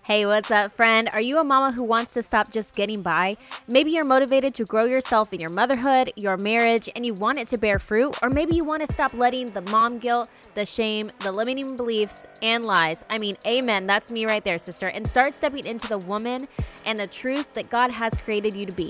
Hey, what's up, friend? Are you a mama who wants to stop just getting by? Maybe you're motivated to grow yourself in your motherhood, your marriage, and you want it to bear fruit. Or maybe you want to stop letting the mom guilt, the shame, the limiting beliefs, and lies. I mean, amen. That's me right there, sister. And start stepping into the woman and the truth that God has created you to be.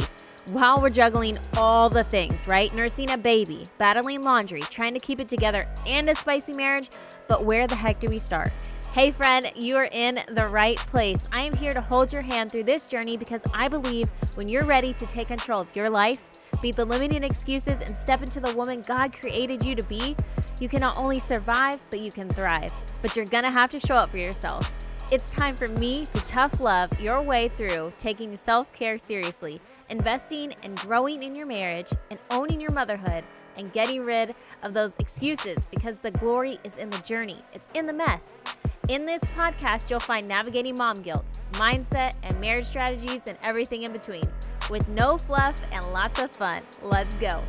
While we're juggling all the things, right? Nursing a baby, battling laundry, trying to keep it together, and a spicy marriage. But where the heck do we start? Hey friend, you are in the right place. I am here to hold your hand through this journey because I believe when you're ready to take control of your life, beat the limiting excuses, and step into the woman God created you to be, you can not only survive, but you can thrive. But you're gonna have to show up for yourself. It's time for me to tough love your way through taking self-care seriously, investing and growing in your marriage, and owning your motherhood, and getting rid of those excuses because the glory is in the journey. It's in the mess. In this podcast, you'll find navigating mom guilt, mindset, and marriage strategies, and everything in between, with no fluff and lots of fun. Let's go.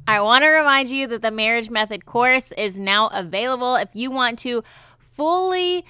I want to remind you that the Marriage Method course is now available. If you want to fully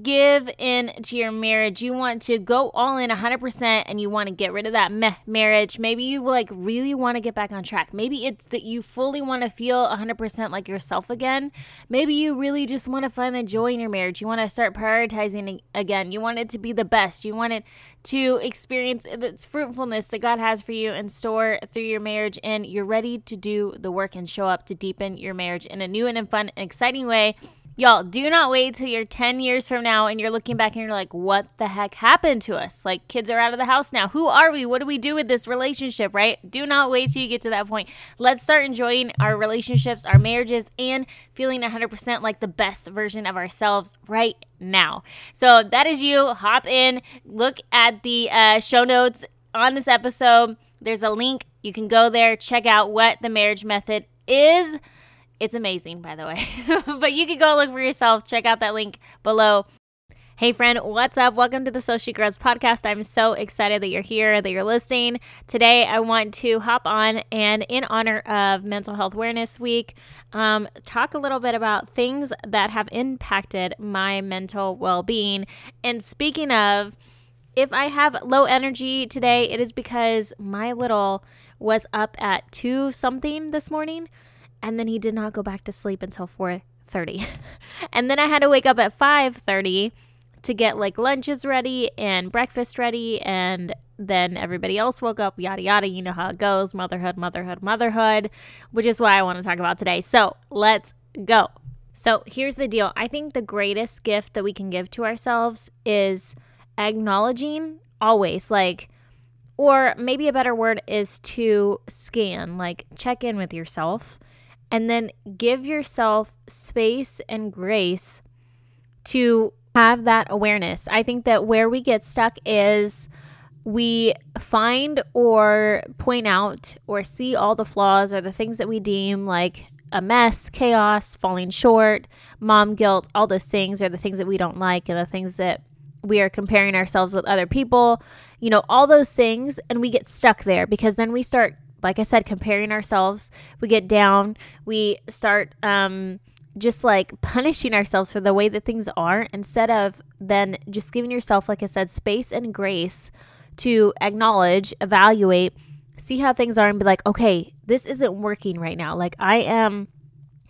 give in to your marriage, you want to go all in 100%, and you want to get rid of that marriage. Maybe you really want to get back on track. Maybe it's that you fully want to feel 100% like yourself again. Maybe you really just want to find the joy in your marriage. You want to start prioritizing again. You want it to be the best. You want it to experience its fruitfulness that God has for you in store through your marriage, and you're ready to do the work and show up to deepen your marriage in a new and fun and exciting way. Y'all, do not wait till you're 10 years from now and you're looking back and you're like, what the heck happened to us? Like, kids are out of the house now. Who are we? What do we do with this relationship, right? Do not wait till you get to that point. Let's start enjoying our relationships, our marriages, and feeling 100% like the best version of ourselves right now. So that is you. Hop in. Look at the show notes on this episode. There's a link. You can go there, check out what the Marriage Method is. It's amazing, by the way, but you can go look for yourself. Check out that link below. Hey friend, what's up? Welcome to the So She Grows podcast. I'm so excited that you're here, that you're listening. Today, I want to hop on and in honor of Mental Health Awareness Week, talk a little bit about things that have impacted my mental well-being. And speaking of, if I have low energy today, it is because my little was up at 2 something this morning. And then he did not go back to sleep until 4:30. And then I had to wake up at 5:30 to get lunches ready and breakfast ready. And then everybody else woke up, yada, yada. You know how it goes. Motherhood, motherhood, motherhood, which is why I want to talk about today. So let's go. So here's the deal. I think the greatest gift that we can give to ourselves is acknowledging always, or maybe a better word is to scan, check in with yourself. And then give yourself space and grace to have that awareness. I think that where we get stuck is we find or point out or see all the flaws or the things that we deem like a mess, chaos, falling short, mom guilt, all those things are the things that we don't like and the things that we are comparing ourselves with other people, all those things. And we get stuck there because then we start, like I said, comparing ourselves. We get down. We start just punishing ourselves for the way that things are instead of then just giving yourself, like I said, space and grace to acknowledge, evaluate, see how things are and be like, okay, this isn't working right now. I am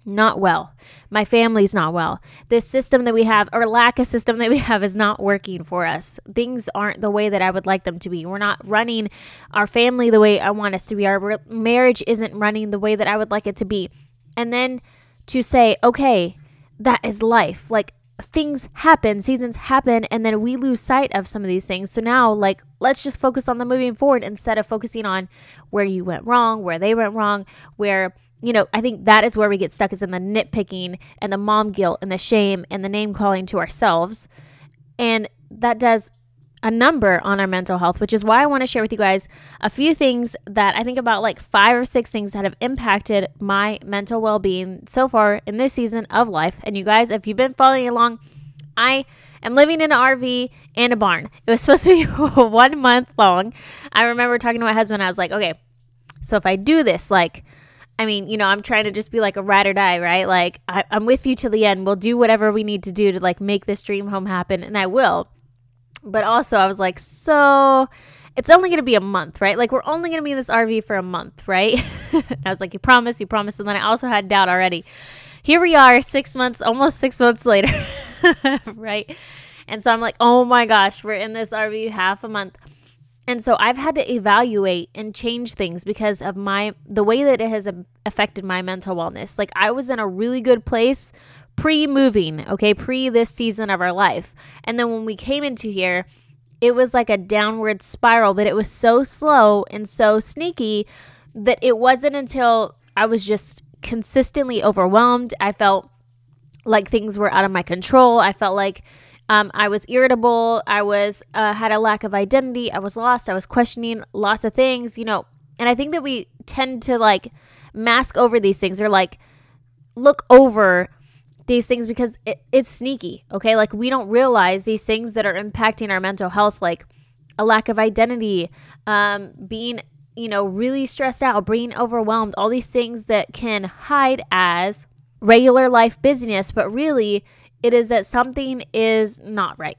not well. My family's not well. This system that we have or lack of system that we have is not working for us. Things aren't the way that I would like them to be. We're not running our family the way I want us to be. Our marriage isn't running the way that I would like it to be. And then to say, okay, that is life. Things happen, seasons happen, and then we lose sight of some of these things. So now, let's just focus on the moving forward instead of focusing on where you went wrong, where they went wrong, where I think that is where we get stuck is in the nitpicking and the mom guilt and the shame and the name calling to ourselves. And that does a number on our mental health, which is why I want to share with you guys a few things that I think about 5 or 6 things that have impacted my mental well-being so far in this season of life. And you guys, if you've been following along, I am living in an RV and a barn. It was supposed to be 1 month long. I remember talking to my husband. I was like, okay, So if I do this, like, I mean, you know, I'm trying to just be like a ride or die, right? Like, I'm with you to the end. We'll do whatever we need to do to like make this dream home happen. And I will. But also I was like, so it's only going to be a month, right? Like, we're only going to be in this RV for a month, right? I was like, you promise. And then I also had doubt already. Here we are 6 months, almost 6 months later, right? And so I'm like, oh my gosh, we're in this RV half a month. And so I've had to evaluate and change things because of the way that it has affected my mental wellness. Like, I was in a really good place pre-moving, okay, pre this season of our life. And then when we came into here, it was like a downward spiral, but it was so slow and so sneaky that it wasn't until I was just consistently overwhelmed. I felt like things were out of my control. I felt like I was irritable. I was had a lack of identity. I was lost. I was questioning lots of things, you know. And I think that we tend to like mask over these things or like look over these things because it's sneaky, okay? Like, we don't realize these things that are impacting our mental health, like a lack of identity, being, you know, really stressed out, being overwhelmed, all these things that can hide as regular life busyness, but really it is that something is not right.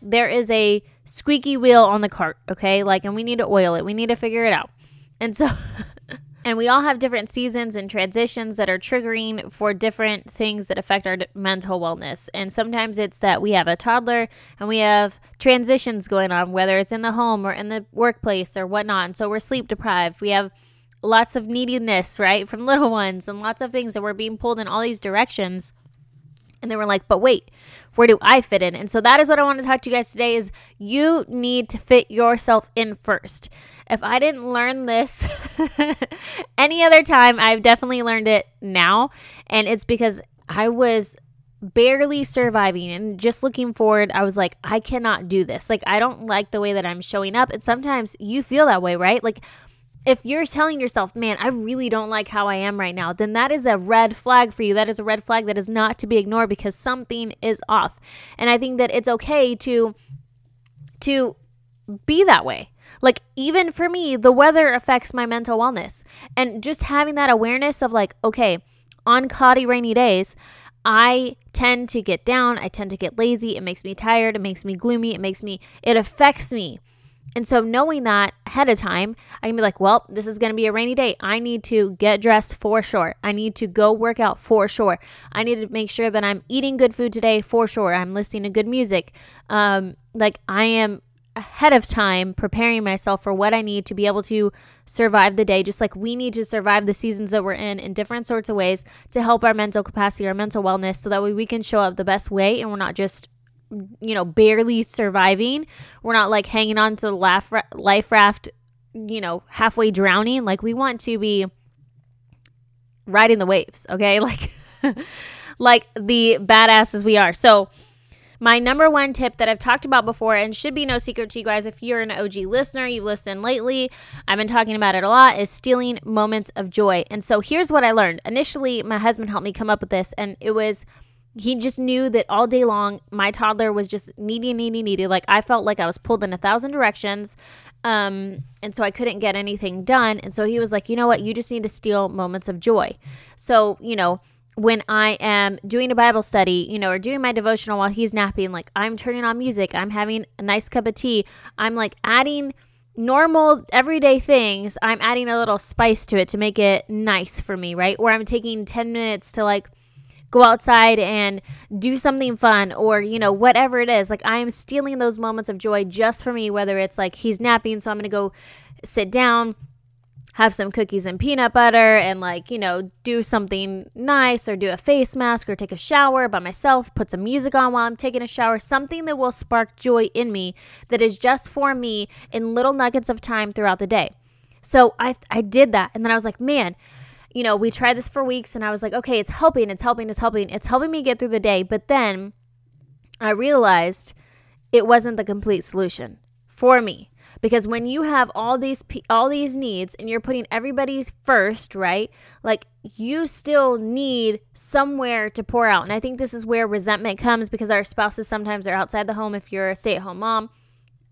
There is a squeaky wheel on the cart, okay? Like, and we need to oil it. We need to figure it out. And so, and we all have different seasons and transitions that are triggering for different things that affect our mental wellness. And sometimes it's that we have a toddler and we have transitions going on, whether it's in the home or in the workplace or whatnot. And so we're sleep deprived. We have lots of neediness, right, from little ones and lots of things that we're being pulled in all these directions. And then we're like, but wait, where do I fit in? And so that is what I want to talk to you guys today is you need to fit yourself in first. If I didn't learn this any other time, I've definitely learned it now. And it's because I was barely surviving and just looking forward. I was like, I cannot do this. Like, I don't like the way that I'm showing up. And sometimes you feel that way, right? Like, if you're telling yourself, man, I really don't like how I am right now, then that is a red flag for you. That is a red flag that is not to be ignored because something is off. And I think that it's okay to be that way. Like, even for me, the weather affects my mental wellness. And just having that awareness of like, okay, on cloudy, rainy days, I tend to get down. I tend to get lazy. It makes me tired. It makes me gloomy. It affects me. And so knowing that ahead of time, I can be like, well, this is going to be a rainy day. I need to get dressed for sure. I need to go work out for sure. I need to make sure that I'm eating good food today for sure. I'm listening to good music. Like, I am ahead of time preparing myself for what I need to be able to survive the day, just like we need to survive the seasons that we're in different sorts of ways to help our mental capacity, our mental wellness, so that way we can show up the best way and we're not just, you know, barely surviving. We're not like hanging on to the life raft, you know, halfway drowning. Like, we want to be riding the waves, okay? Like, like the badasses we are. So my number one tip that I've talked about before, and should be no secret to you guys if you're an OG listener, you've listened lately, I've been talking about it a lot, is stealing moments of joy. And so here's what I learned. Initially, my husband helped me come up with this, and it was, he just knew that all day long, my toddler was just needy. Like, I felt like I was pulled in 1,000 directions. And so I couldn't get anything done. And so he was like, you know what? You just need to steal moments of joy. So, you know, when I am doing a Bible study, you know, or doing my devotional while he's napping, like, I'm turning on music, I'm having a nice cup of tea, I'm like adding normal everyday things, I'm adding a little spice to it to make it nice for me, right? Or I'm taking 10 minutes to like go outside and do something fun, or, you know, whatever it is. Like, I am stealing those moments of joy just for me, whether it's like he's napping, so I'm going to go sit down, have some cookies and peanut butter and, like, you know, do something nice, or do a face mask, or take a shower by myself, put some music on while I'm taking a shower, something that will spark joy in me that is just for me in little nuggets of time throughout the day. So I did that. And then I was like, man, you know, we tried this for weeks, and I was like, okay, it's helping me get through the day. But then I realized it wasn't the complete solution for me. Because when you have all these needs and you're putting everybody's first, right? Like, you still need somewhere to pour out. And I think this is where resentment comes, because our spouses sometimes are outside the home. If you're a stay-at-home mom,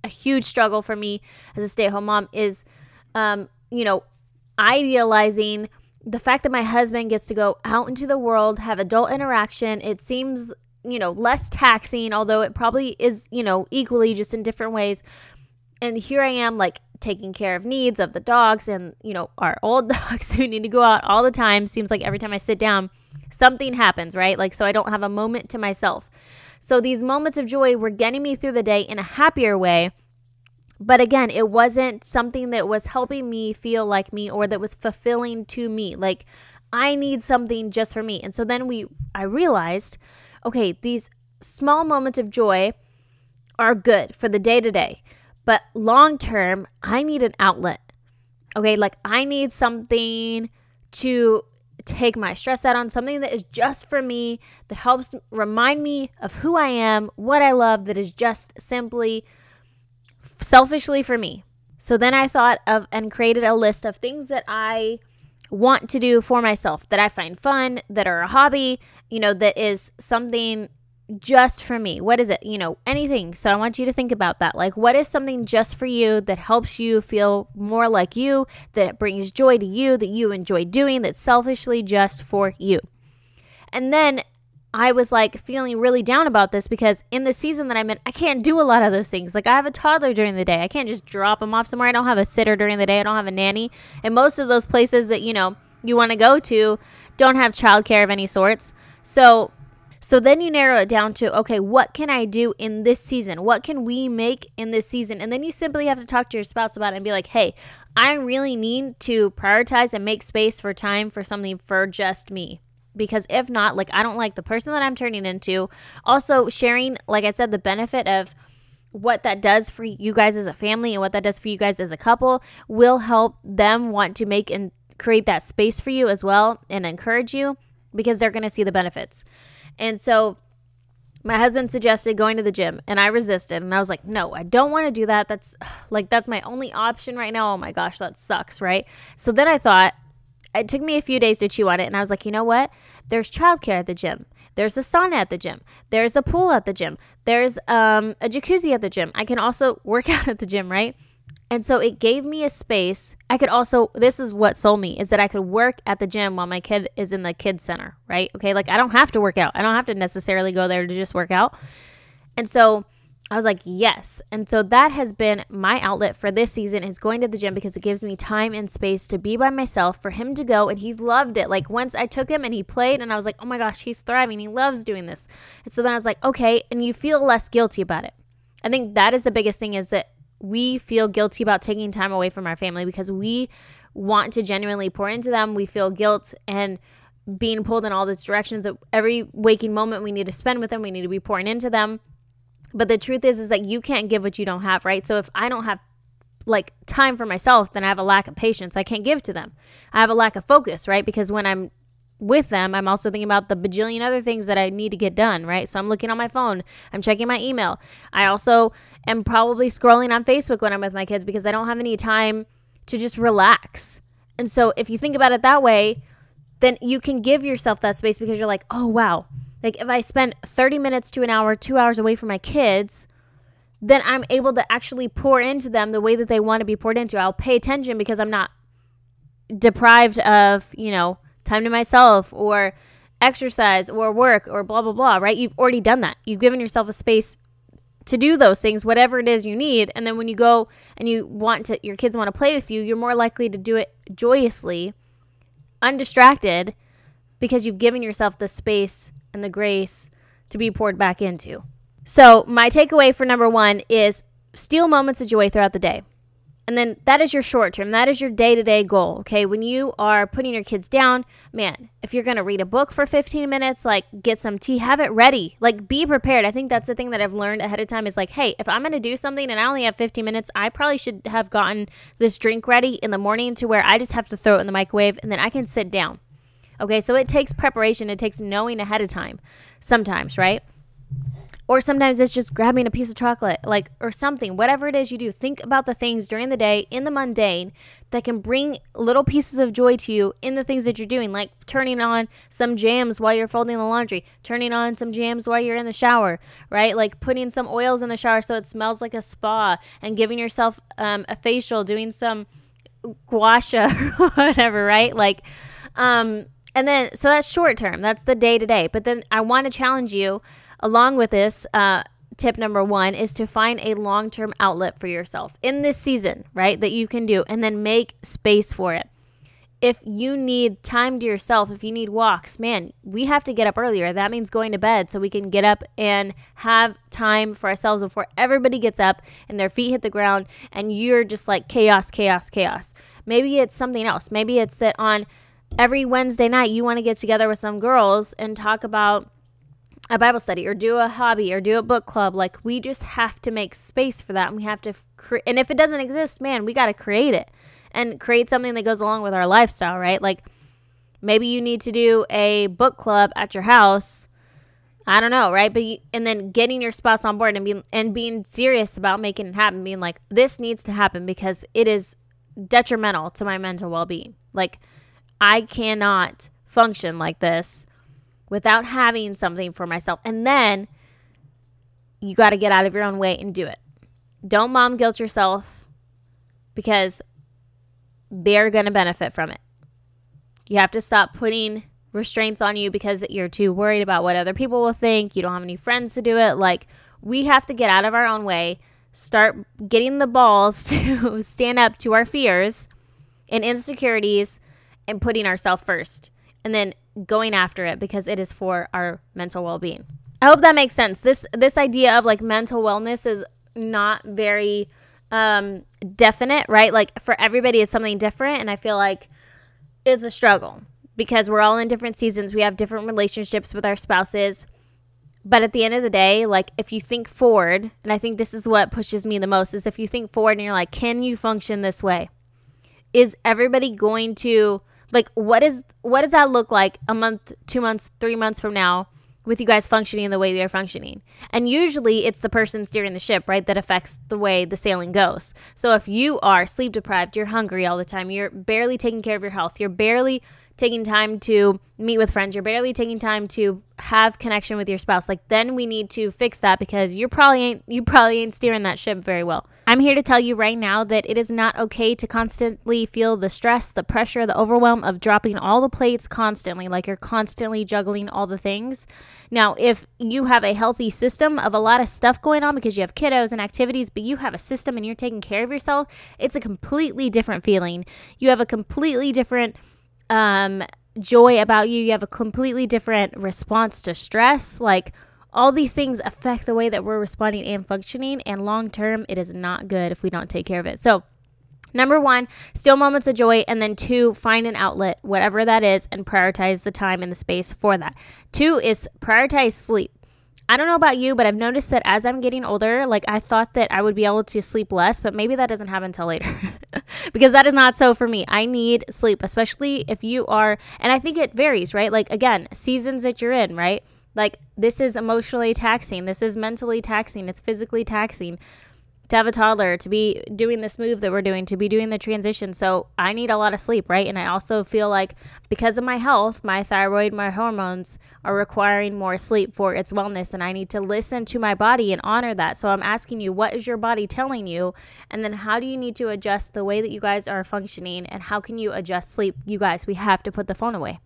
a huge struggle for me as a stay-at-home mom is, you know, idealizing the fact that my husband gets to go out into the world, have adult interaction. It seems, less taxing, although it probably is, equally, just in different ways. And here I am, like, taking care of needs of the dogs and, our old dogs who need to go out all the time. Seems like every time I sit down, something happens, right? Like, so I don't have a moment to myself. So these moments of joy were getting me through the day in a happier way. But again, it wasn't something that was helping me feel like me or that was fulfilling to me. Like, I need something just for me. And so then I realized, okay, these small moments of joy are good for the day to day. But long term, I need an outlet. Okay, like, I need something to take my stress out on, something that is just for me, that helps remind me of who I am, what I love, that is just simply selfishly for me. So then I thought of and created a list of things that I want to do for myself, that I find fun, that are a hobby, that is something just for me. What is it? Anything. So I want you to think about that. Like, what is something just for you that helps you feel more like you, that brings joy to you, that you enjoy doing, that's selfishly just for you? And then I was like feeling really down about this because in the season that I'm in, I can't do a lot of those things. Like, I have a toddler during the day. I can't just drop him off somewhere. I don't have a sitter during the day. I don't have a nanny. And most of those places that, you want to go to don't have childcare of any sorts. So then you narrow it down to, okay, what can I do in this season? What can we make in this season? And then you simply have to talk to your spouse about it and be like, hey, I really need to prioritize and make space for time for something for just me. Because if not, like, I don't like the person that I'm turning into. Also, sharing, like I said, the benefit of what that does for you guys as a family and what that does for you guys as a couple will help them want to make and create that space for you as well and encourage you, because they're going to see the benefits. And so my husband suggested going to the gym, and I resisted. And I was like, no, I don't want to do that. That's my only option right now. Oh my gosh, that sucks, right? So then I thought, it took me a few days to chew on it. And I was like, you know what? There's childcare at the gym. There's a sauna at the gym. There's a pool at the gym. There's a jacuzzi at the gym. I can also work out at the gym, right? And so it gave me a space. This is what sold me, is that I could work at the gym while my kid is in the kids center, right? Okay, like, I don't have to work out. I don't have to necessarily go there to just work out. And so I was like, yes. And so that has been my outlet for this season, is going to the gym, because it gives me time and space to be by myself, for him to go. And he loved it. Like, once I took him and he played, and I was like, oh my gosh, he's thriving. He loves doing this. And so then I was like, okay. And you feel less guilty about it. I think that is the biggest thing, is that we feel guilty about taking time away from our family because we want to genuinely pour into them. We feel guilt and being pulled in all these directions. Every waking moment we need to spend with them, we need to be pouring into them. But the truth is that you can't give what you don't have, right? So if I don't have like time for myself, then I have a lack of patience. I can't give to them. I have a lack of focus, right? Because when I'm with them, I'm also thinking about the bajillion other things that I need to get done, right? So I'm looking on my phone, I'm checking my email. I also am probably scrolling on Facebook when I'm with my kids, because I don't have any time to just relax. And so if you think about it that way, then you can give yourself that space, because you're like, oh wow, like, if I spend 30 minutes to an hour, 2 hours away from my kids, then I'm able to actually pour into them the way that they want to be poured into. I'll pay attention because I'm not deprived of, time to myself or exercise or work or blah, blah, blah, right? You've already done that. You've given yourself a space to do those things, whatever it is you need. And then when you go and your kids want to play with you, you're more likely to do it joyously, undistracted, because you've given yourself the space and the grace to be poured back into. So my takeaway for number 1 is steal moments of joy throughout the day. And then that is your short term. That is your day-to-day goal, okay? When you are putting your kids down, man, if you're going to read a book for 15 minutes, like, get some tea, have it ready. Like, be prepared. I think that's the thing that I've learned ahead of time is like, hey, if I'm going to do something and I only have 15 minutes, I probably should have gotten this drink ready in the morning to where I just have to throw it in the microwave and then I can sit down. Okay, so it takes preparation. It takes knowing ahead of time sometimes, right? Or sometimes it's just grabbing a piece of chocolate, like, or something, whatever it is you do. Think about the things during the day in the mundane that can bring little pieces of joy to you in the things that you're doing, like turning on some jams while you're folding the laundry, turning on some jams while you're in the shower, right? Like putting some oils in the shower so it smells like a spa, and giving yourself a facial, doing some gua sha or whatever, right? Like, and then, so that's short term. That's the day to day. But then I want to challenge you along with this, tip number 1 is to find a long-term outlet for yourself in this season, right? That you can do, and then make space for it. If you need time to yourself, if you need walks, man, we have to get up earlier. That means going to bed so we can get up and have time for ourselves before everybody gets up and their feet hit the ground and you're just like chaos, chaos, chaos. Maybe it's something else. Maybe it's that on every Wednesday night you want to get together with some girls and talk about a Bible study or do a hobby or do a book club. Like, we just have to make space for that. And we have to and if it doesn't exist, man, we got to create it and create something that goes along with our lifestyle, right? Like, maybe you need to do a book club at your house. I don't know, right? But and then getting your spouse on board and being serious about making it happen, being like, this needs to happen because it is detrimental to my mental well-being. Like, I cannot function like this without having something for myself. And then you got to get out of your own way and do it. Don't mom guilt yourself because they're going to benefit from it. You have to stop putting restraints on you because you're too worried about what other people will think. You don't have any friends to do it. Like, we have to get out of our own way, start getting the balls to stand up to our fears and insecurities and putting ourselves first. And then going after it because it is for our mental well-being. I hope that makes sense. This idea of like mental wellness is not very definite, right? Like, for everybody it's something different, and I feel like it's a struggle because we're all in different seasons. We have different relationships with our spouses. But at the end of the day, like, if you think forward, and I think this is what pushes me the most, is if you think forward and you're like, can you function this way? Is everybody going to, like, what does that look like a month, 2 months, 3 months from now with you guys functioning the way they're functioning? And usually it's the person steering the ship, right, that affects the way the sailing goes. So if you are sleep deprived, you're hungry all the time, you're barely taking care of your health, you're barely taking time to meet with friends, you're barely taking time to have connection with your spouse, like, then we need to fix that because you probably ain't steering that ship very well. I'm here to tell you right now that it is not okay to constantly feel the stress, the pressure, the overwhelm of dropping all the plates constantly, like you're constantly juggling all the things. Now, if you have a healthy system of a lot of stuff going on because you have kiddos and activities, but you have a system and you're taking care of yourself, it's a completely different feeling. You have a completely different joy about you. You have a completely different response to stress. Like, all these things affect the way that we're responding and functioning, and long term, it is not good if we don't take care of it. So, number 1, steal moments of joy, and then 2, find an outlet, whatever that is, and prioritize the time and the space for that. 2 is prioritize sleep. I don't know about you, but I've noticed that as I'm getting older, like, I thought that I would be able to sleep less, but maybe that doesn't happen until later because that is not so for me. I need sleep, especially if you are, and I think it varies, right? Like, again, seasons that you're in, right? Like, this is emotionally taxing. This is mentally taxing. It's physically taxing to have a toddler, to be doing this move that we're doing, to be doing the transition. So I need a lot of sleep, right? And I also feel like because of my health, my thyroid, my hormones are requiring more sleep for its wellness. And I need to listen to my body and honor that. So I'm asking you, what is your body telling you? And then how do you need to adjust the way that you guys are functioning? And how can you adjust sleep? You guys, we have to put the phone away.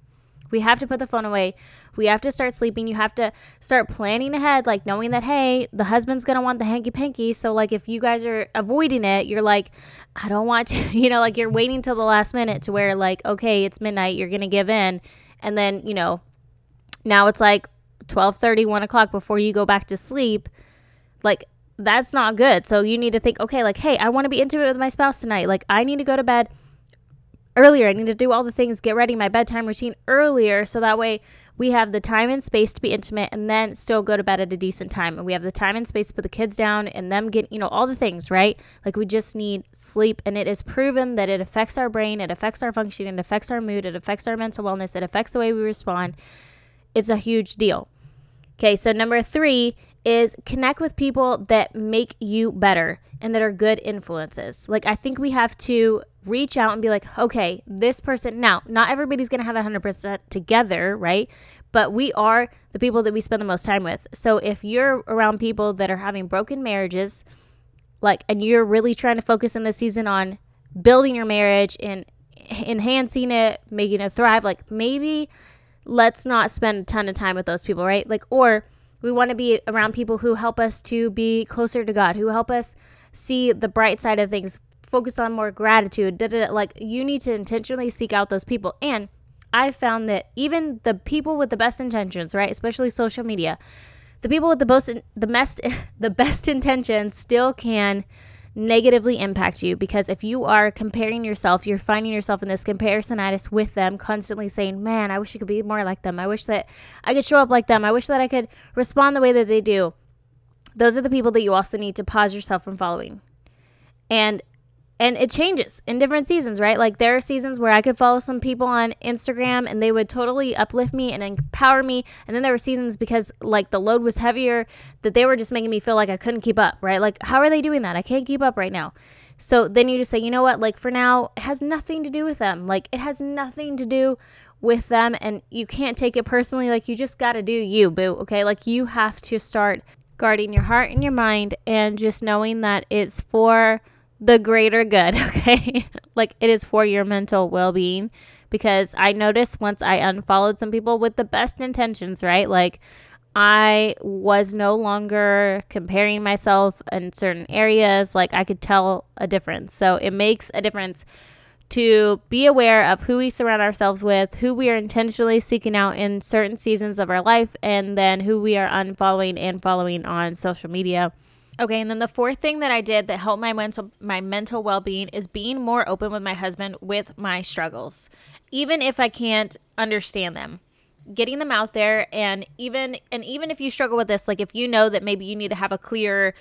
We have to put the phone away. We have to start sleeping. You have to start planning ahead, like knowing that, hey, the husband's going to want the hanky-panky. So, like, if you guys are avoiding it, you're like, I don't want to, like, you're waiting till the last minute to where, like, okay, it's midnight, you're going to give in. And then, now it's like 12:30, 1 o'clock before you go back to sleep. Like, that's not good. So you need to think, okay, like, hey, I want to be intimate with my spouse tonight. Like, I need to go to bed earlier. I need to do all the things, get ready, my bedtime routine earlier, so that way we have the time and space to be intimate and then still go to bed at a decent time. And we have the time and space to put the kids down and them get, all the things, right? Like, we just need sleep, and it is proven that it affects our brain, it affects our functioning, it affects our mood, it affects our mental wellness, it affects the way we respond. It's a huge deal. Okay, so number 3 is connect with people that make you better and that are good influences. Like, I think we have to reach out and be like, okay, this person, now, not everybody's going to have 100% together, right? But we are the people that we spend the most time with. So if you're around people that are having broken marriages, like, and you're really trying to focus in this season on building your marriage and enhancing it, making it thrive, like maybe let's not spend a ton of time with those people, right? Like, or we want to be around people who help us to be closer to God, who help us see the bright side of things, focus on more gratitude. Like, you need to intentionally seek out those people. And I found that even the people with the best intentions, right, especially social media, the people with the best intentions still can negatively impact you, because if you are comparing yourself, you're finding yourself in this comparisonitis with them, constantly saying, man, I wish I could be more like them. I wish that I could show up like them. I wish that I could respond the way that they do. Those are the people that you also need to pause yourself from following. And it changes in different seasons, right? Like, there are seasons where I could follow some people on Instagram and they would totally uplift me and empower me. And then there were seasons, because like the load was heavier, that they were just making me feel like I couldn't keep up, right? Like, how are they doing that? I can't keep up right now. So then you just say, you know what? Like, for now, it has nothing to do with them. Like, it has nothing to do with them. And you can't take it personally. Like, you just got to do you, boo. Okay. Like, you have to start guarding your heart and your mind, and just knowing that it's for the greater good, okay? Like, it is for your mental well-being, because I noticed once I unfollowed some people with the best intentions, right? Like, I was no longer comparing myself in certain areas. Like, I could tell a difference. So it makes a difference to be aware of who we surround ourselves with, who we are intentionally seeking out in certain seasons of our life, and then who we are unfollowing and following on social media. Okay, and then the fourth thing that I did that helped my mental well-being is being more open with my husband with my struggles, even if I can't understand them. Getting them out there, and even if you struggle with this, like, if you know that maybe you need to have a clear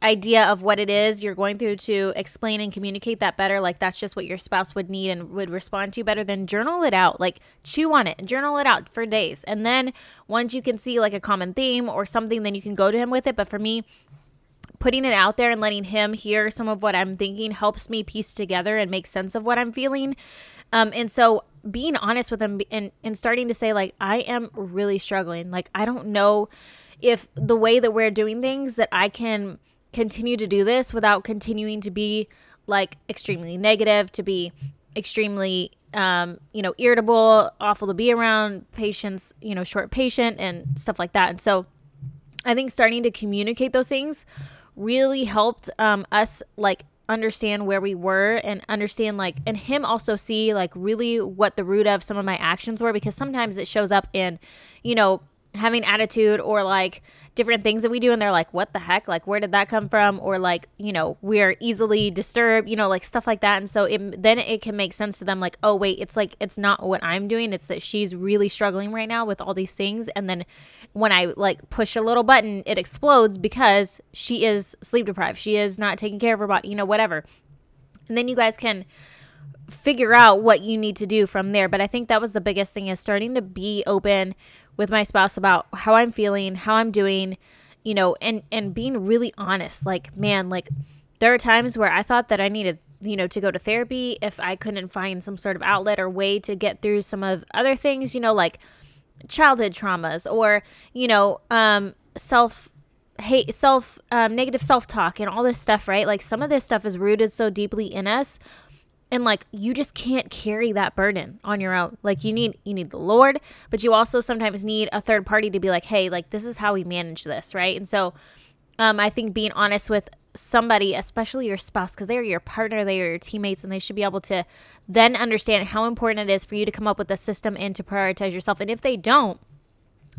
idea of what it is you're going through to explain and communicate that better, like that's just what your spouse would need and would respond to better, then journal it out. Like, chew on it and journal it out for days. And then once you can see like a common theme or something, then you can go to him with it. But for me, putting it out there and letting him hear some of what I'm thinking helps me piece together and make sense of what I'm feeling. And so being honest with him and starting to say, like, I am really struggling. Like, I don't know if the way that we're doing things that I can continue to do this without continuing to be like extremely negative, to be extremely, irritable, awful to be around, patience, short patient and stuff like that. And so I think starting to communicate those things really helped us like understand where we were, and understand like, and him also see like really what the root of some of my actions were, because sometimes it shows up in, having attitude or like different things that we do, and they're like, what the heck? Like, where did that come from? Or like, we're easily disturbed, like stuff like that. And so then it can make sense to them, like, oh wait, it's like, it's not what I'm doing. It's that she's really struggling right now with all these things. And then when I like push a little button, it explodes because she is sleep deprived. She is not taking care of her body, whatever. And then you guys can figure out what you need to do from there. But I think that was the biggest thing, is starting to be open with my spouse about how I'm feeling, how I'm doing, and being really honest. Like, man, like there are times where I thought that I needed, to go to therapy if I couldn't find some sort of outlet or way to get through some of other things, like childhood traumas or, negative self-talk and all this stuff, right? Like, some of this stuff is rooted so deeply in us. And like, you just can't carry that burden on your own. Like, you need the Lord, but you also sometimes need a third party to be like, hey, like, this is how we manage this, right? And so I think being honest with somebody, especially your spouse, because they are your partner, they are your teammates, and they should be able to then understand how important it is for you to come up with a system and to prioritize yourself. And if they don't,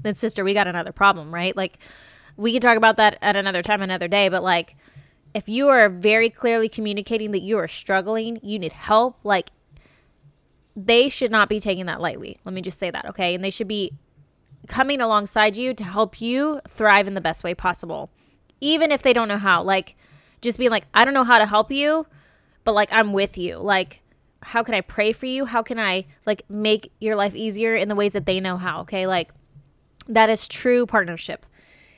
then sister, we got another problem, right? Like, we can talk about that at another time, another day, but like, if you are very clearly communicating that you are struggling, you need help, like, they should not be taking that lightly. Let me just say that, okay? And they should be coming alongside you to help you thrive in the best way possible, even if they don't know how. Like, just being like, I don't know how to help you, but like, I'm with you. Like, how can I pray for you? How can I like make your life easier in the ways that they know how, okay? Like, that is true partnership.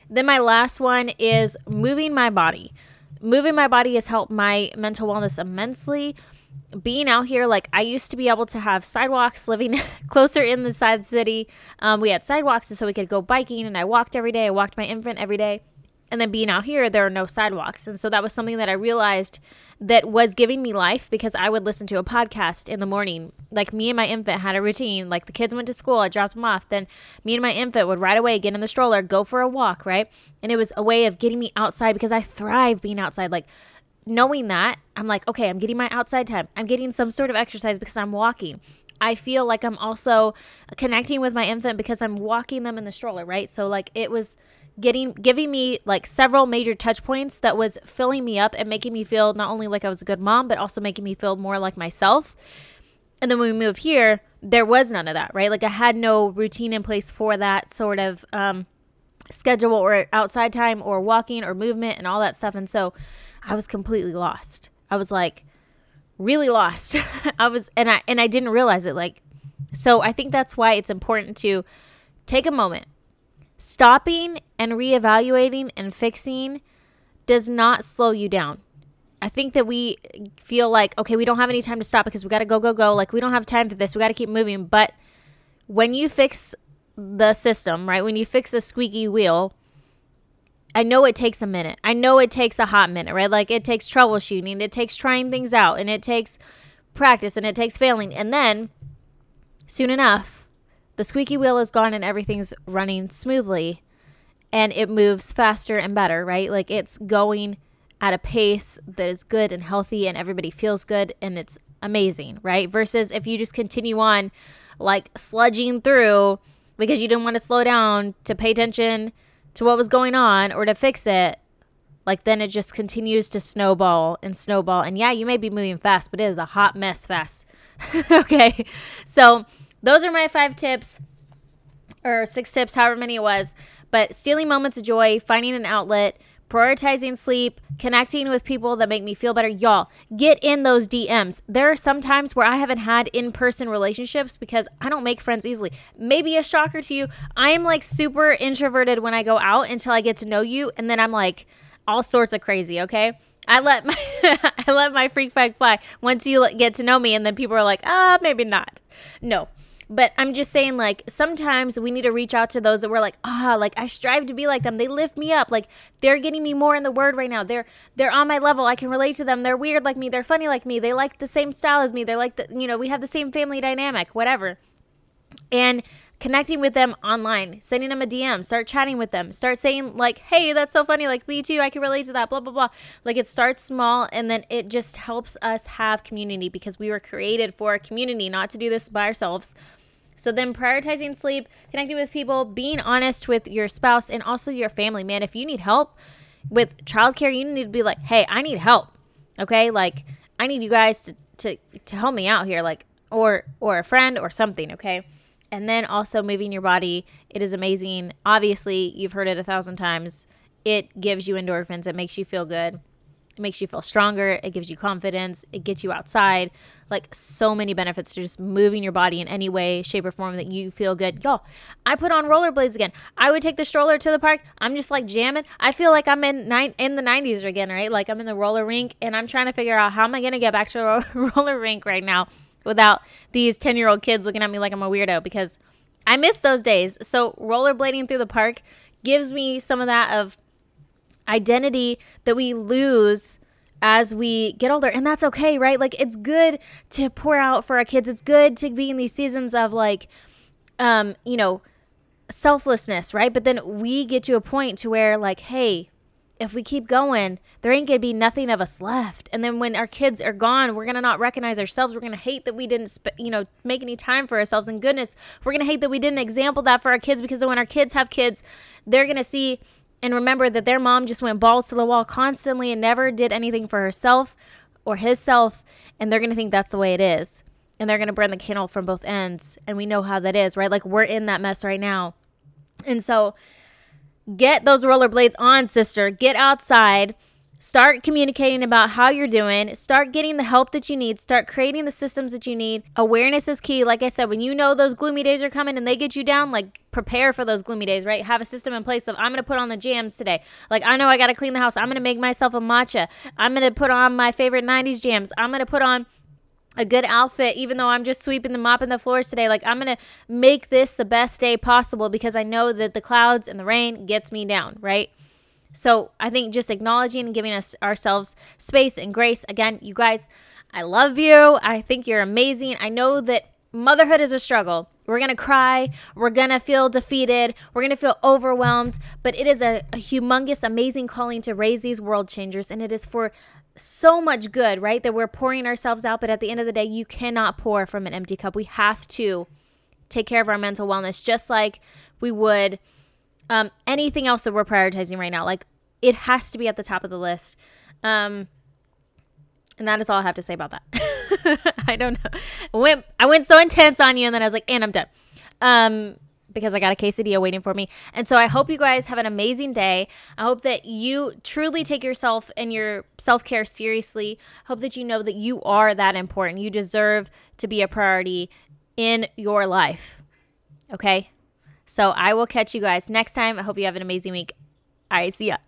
Then my last one is moving my body. Moving my body has helped my mental wellness immensely. Being out here, like, I used to be able to have sidewalks living closer in the side city. We had sidewalks so we could go biking, and I walked every day. I walked my infant every day. And then being out here, there are no sidewalks. And so that was something that I realized that was giving me life, because I would listen to a podcast in the morning. Like, me and my infant had a routine. Like, the kids went to school, I dropped them off. Then me and my infant would right away get in the stroller, go for a walk, right? And it was a way of getting me outside, because I thrive being outside. Like, knowing that, I'm like, okay, I'm getting my outside time. I'm getting some sort of exercise because I'm walking. I feel like I'm also connecting with my infant because I'm walking them in the stroller, right? So like, it was giving me like several major touch points that was filling me up and making me feel not only like I was a good mom, but also making me feel more like myself. And then when we moved here, there was none of that, right? Like, I had no routine in place for that sort of schedule or outside time or walking or movement and all that stuff. And so I was completely lost. I was like really lost. and I didn't realize it. Like, so I think that's why it's important to take a moment. Stopping and reevaluating and fixing does not slow you down. I think that we feel like, okay, we don't have any time to stop because we got to go. Like, we don't have time for this. We got to keep moving. But when you fix the system, right? When you fix a squeaky wheel, I know it takes a minute. I know it takes a hot minute, right? Like, it takes troubleshooting. It takes trying things out, and it takes practice, and it takes failing. And then soon enough, the squeaky wheel is gone and everything's running smoothly, and it moves faster and better, right? Like, it's going at a pace that is good and healthy, and everybody feels good, and it's amazing, right? Versus if you just continue on like sludging through because you didn't want to slow down to pay attention to what was going on or to fix it, like, then it just continues to snowball and snowball. And yeah, you may be moving fast, but it is a hot mess fast. Okay. So those are my 5 tips, or 6 tips, however many it was. But stealing moments of joy, finding an outlet, prioritizing sleep, connecting with people that make me feel better. Y'all, get in those DMs. There are some times where I haven't had in-person relationships because I don't make friends easily. Maybe a shocker to you, I am like super introverted when I go out until I get to know you, and then I'm like all sorts of crazy, okay? I let my freak flag fly once you get to know me, and then people are like, maybe not. No. But I'm just saying, like, sometimes we need to reach out to those that we're like, like, I strive to be like them. They lift me up. Like, they're getting me more in the word right now. They're on my level. I can relate to them. They're weird like me. They're funny like me. They like the same style as me. They're like, we have the same family dynamic, whatever. And connecting with them online, sending them a DM, start chatting with them, start saying like, hey, that's so funny. Like, me too. I can relate to that, blah, blah, blah. Like, it starts small, and then it just helps us have community, because we were created for a community, not to do this by ourselves. So then prioritizing sleep, connecting with people, being honest with your spouse and also your family. Man, if you need help with childcare, you need to be like, hey, I need help. Okay? Like, I need you guys to help me out here, like, or a friend or something, okay? And then also moving your body. It is amazing. Obviously, you've heard it 1,000 times. It gives you endorphins. It makes you feel good. It makes you feel stronger. It gives you confidence. It gets you outside. Like, so many benefits to just moving your body in any way, shape, or form that you feel good. Y'all, I put on rollerblades again. I would take the stroller to the park. I'm just like jamming. I feel like I'm in the 90s again, right? Like, I'm in the roller rink, and I'm trying to figure out how am I going to get back to the roller rink right now without these 10-year-old kids looking at me like I'm a weirdo, because I miss those days. So rollerblading through the park gives me some of that of identity that we lose as we get older. And that's okay, right? Like, it's good to pour out for our kids. It's good to be in these seasons of like, selflessness, right? But then we get to a point to where like, hey, if we keep going, there ain't going to be nothing of us left. And then when our kids are gone, we're going to not recognize ourselves. We're going to hate that we didn't, make any time for ourselves. And goodness, we're going to hate that we didn't example that for our kids, because then when our kids have kids, they're going to see and remember that their mom just went balls to the wall constantly and never did anything for herself or himself. And they're going to think that's the way it is. And they're going to burn the candle from both ends. And we know how that is, right? Like, we're in that mess right now. And so get those rollerblades on, sister. Get outside. Start communicating about how you're doing. Start getting the help that you need. Start creating the systems that you need. Awareness is key. Like I said, when you know those gloomy days are coming and they get you down, like, prepare for those gloomy days, right? Have a system in place of, I'm going to put on the jams today. Like, I know I got to clean the house. I'm going to make myself a matcha. I'm going to put on my favorite 90s jams. I'm going to put on a good outfit, even though I'm just sweeping and mopping the floors today. Like, I'm going to make this the best day possible, because I know that the clouds and the rain gets me down, right? So I think just acknowledging and giving ourselves space and grace. Again, you guys, I love you. I think you're amazing. I know that motherhood is a struggle. We're going to cry. We're going to feel defeated. We're going to feel overwhelmed. But it is a humongous, amazing calling to raise these world changers. And it is for so much good, right? That we're pouring ourselves out. But at the end of the day, you cannot pour from an empty cup. We have to take care of our mental wellness just like we would anything else that we're prioritizing right now. Like, it has to be at the top of the list. And that is all I have to say about that. I don't know. I went so intense on you, and then I was like, and I'm done. Because I got a quesadilla waiting for me. And so I hope you guys have an amazing day. I hope that you truly take yourself and your self-care seriously. I hope that you know that you are that important. You deserve to be a priority in your life. Okay? So I will catch you guys next time. I hope you have an amazing week. All right, see ya.